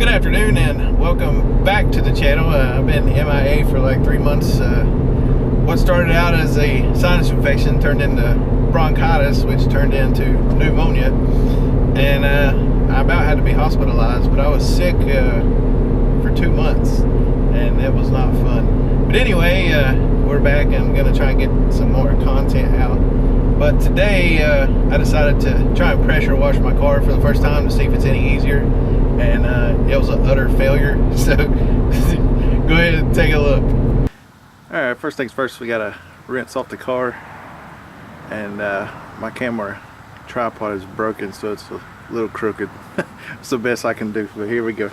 Good afternoon and welcome back to the channel. I've been MIA for like 3 months. What started out as a sinus infection turned into bronchitis, which turned into pneumonia, and I about had to be hospitalized. But I was sick for 2 months, and it was not fun. But anyway, we're back and I'm gonna try and get some more content out. But today I decided to try and pressure wash my car for the first time to see if it's any easier, and it was an utter failure. So go ahead and take a look. Alright, first things first, we gotta rinse off the car, and my camera tripod is broken, so it's a little crooked. It's the best I can do, but here we go.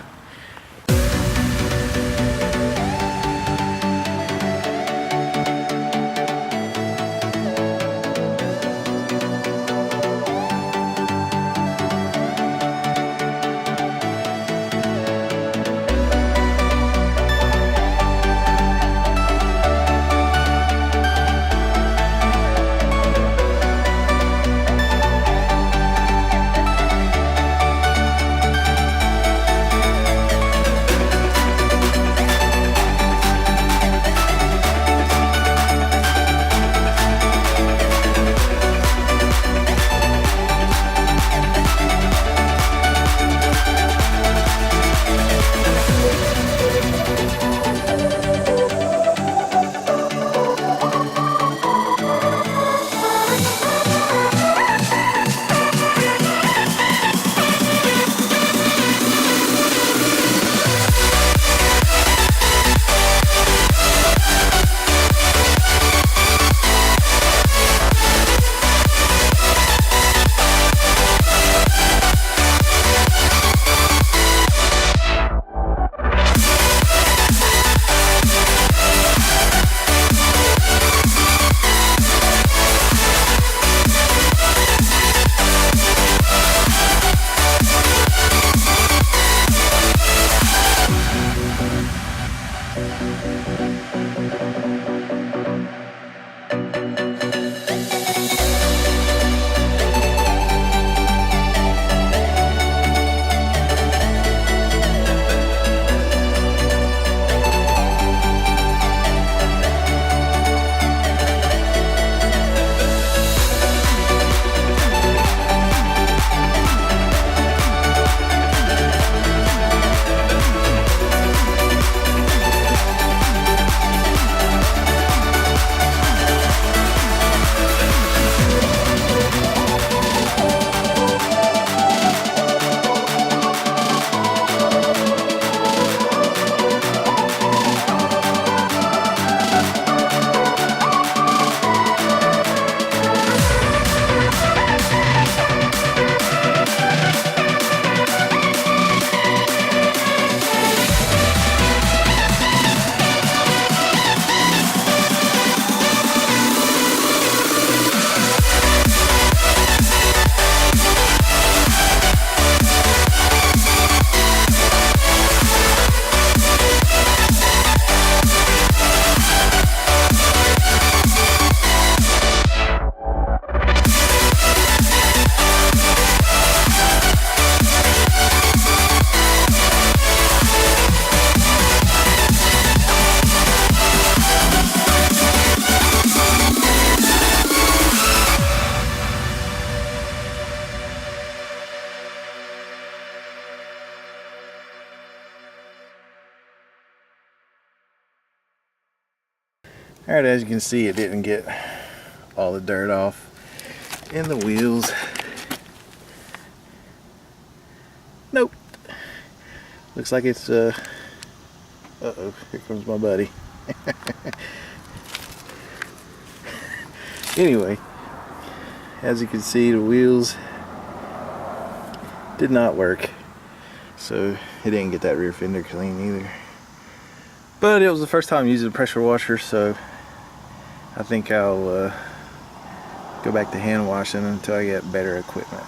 Alright, as you can see, it didn't get all the dirt off in the wheels. Nope. Looks like it's uh-oh, here comes my buddy. Anyway, as you can see, the wheels did not work, so it didn't get that rear fender clean either. But it was the first time using a pressure washer, so I think I'll go back to hand washing until I get better equipment.